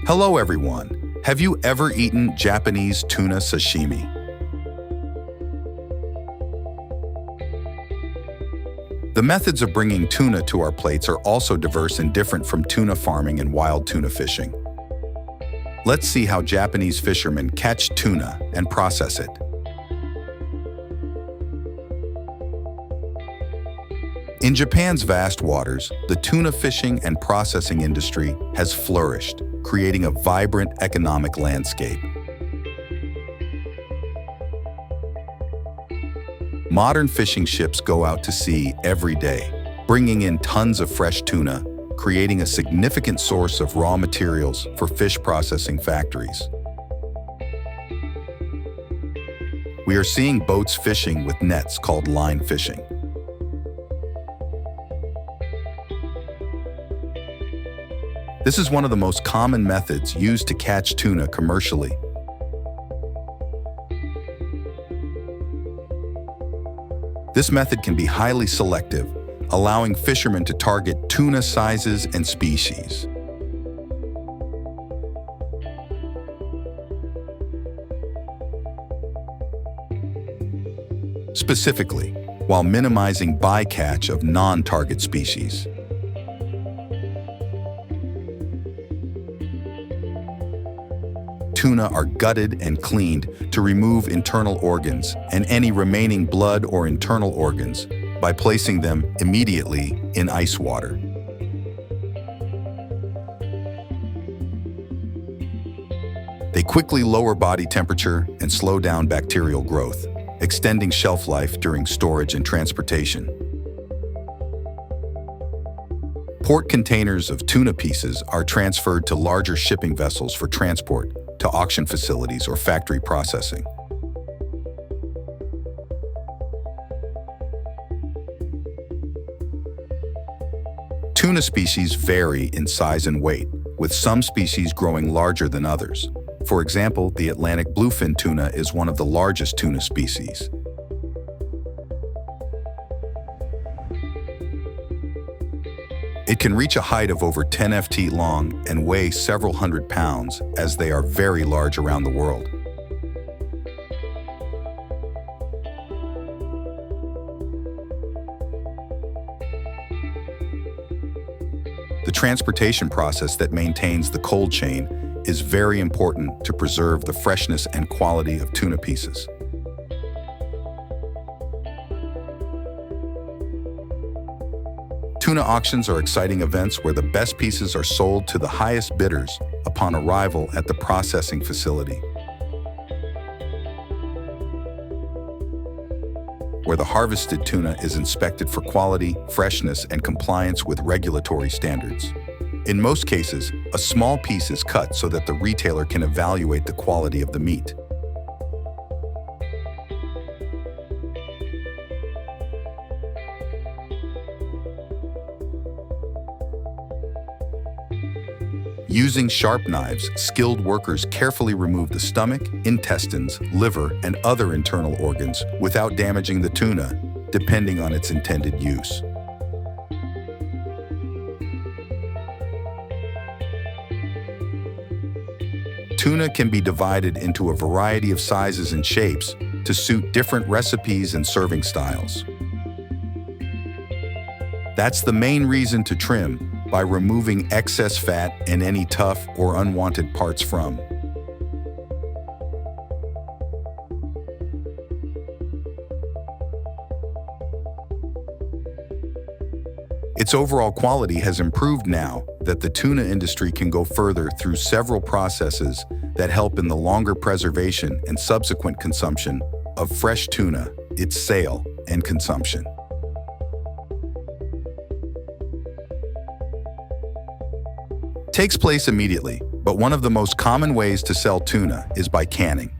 Hello everyone. Have you ever eaten Japanese tuna sashimi? The methods of bringing tuna to our plates are also diverse and different from tuna farming and wild tuna fishing. Let's see how Japanese fishermen catch tuna and process it. In Japan's vast waters, the tuna fishing and processing industry has flourished, creating a vibrant economic landscape. Modern fishing ships go out to sea every day, bringing in tons of fresh tuna, creating a significant source of raw materials for fish processing factories. We are seeing boats fishing with nets called line fishing. This is one of the most common methods used to catch tuna commercially. This method can be highly selective, allowing fishermen to target tuna sizes and species. Specifically, while minimizing bycatch of non-target species. Tuna are gutted and cleaned to remove internal organs and any remaining blood or internal organs by placing them immediately in ice water. They quickly lower body temperature and slow down bacterial growth, extending shelf life during storage and transportation. Port containers of tuna pieces are transferred to larger shipping vessels for transport to auction facilities or factory processing. Tuna species vary in size and weight, with some species growing larger than others. For example, the Atlantic bluefin tuna is one of the largest tuna species. It can reach a height of over 10 ft long and weigh several hundred pounds, as they are very large around the world. The transportation process that maintains the cold chain is very important to preserve the freshness and quality of tuna pieces. Tuna auctions are exciting events where the best pieces are sold to the highest bidders upon arrival at the processing facility, where the harvested tuna is inspected for quality, freshness, and compliance with regulatory standards. In most cases, a small piece is cut so that the retailer can evaluate the quality of the meat. Using sharp knives, skilled workers carefully remove the stomach, intestines, liver, and other internal organs without damaging the tuna, depending on its intended use. Tuna can be divided into a variety of sizes and shapes to suit different recipes and serving styles. That's the main reason to trim, by removing excess fat and any tough or unwanted parts from. Its overall quality has improved now that the tuna industry can go further through several processes that help in the longer preservation and subsequent consumption of fresh tuna, its sale and consumption. Takes place immediately, but one of the most common ways to sell tuna is by canning.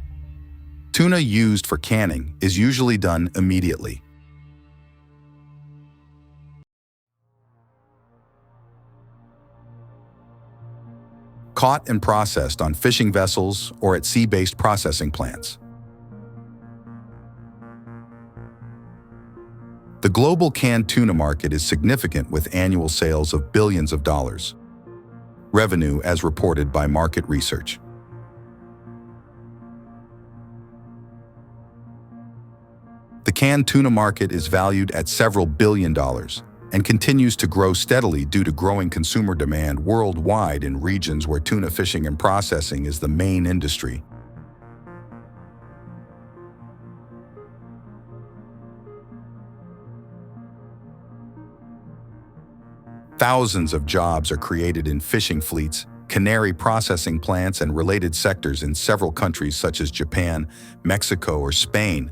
Tuna used for canning is usually done immediately. Caught and processed on fishing vessels or at sea-based processing plants. The global canned tuna market is significant with annual sales of billions of dollars. revenue as reported by market research. The canned tuna market is valued at several billion dollars and continues to grow steadily due to growing consumer demand worldwide in regions where tuna fishing and processing is the main industry. Thousands of jobs are created in fishing fleets, cannery processing plants, and related sectors in several countries such as Japan, Mexico, or Spain.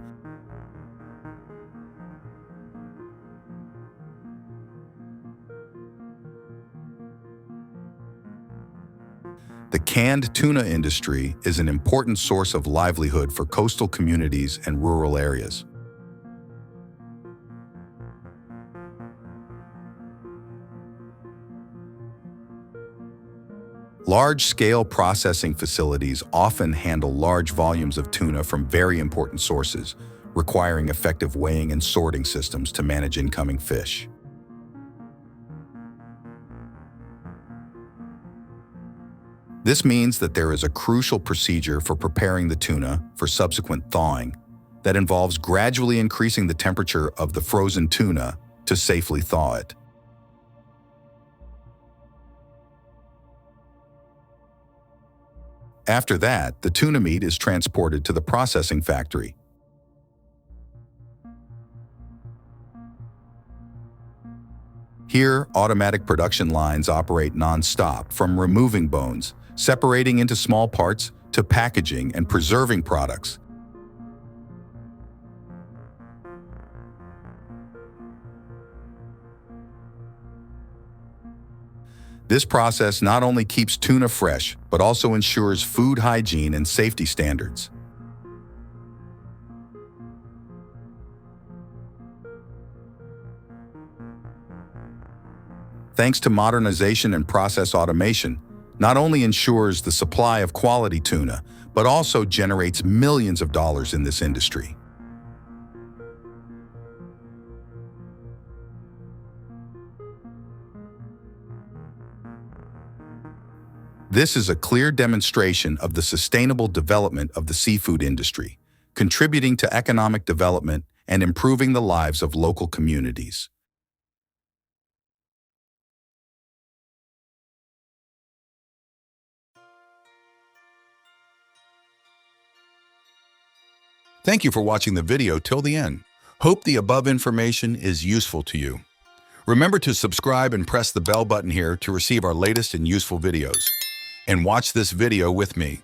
The canned tuna industry is an important source of livelihood for coastal communities and rural areas. Large-scale processing facilities often handle large volumes of tuna from very important sources, requiring effective weighing and sorting systems to manage incoming fish. This means that there is a crucial procedure for preparing the tuna for subsequent thawing that involves gradually increasing the temperature of the frozen tuna to safely thaw it. After that, the tuna meat is transported to the processing factory. Here, automatic production lines operate non-stop, from removing bones, separating into small parts, to packaging and preserving products. This process not only keeps tuna fresh, but also ensures food hygiene and safety standards. Thanks to modernization and process automation, not only ensures the supply of quality tuna, but also generates millions of dollars in this industry. This is a clear demonstration of the sustainable development of the seafood industry, contributing to economic development and improving the lives of local communities. Thank you for watching the video till the end. Hope the above information is useful to you. Remember to subscribe and press the bell button here to receive our latest and useful videos. And watch this video with me.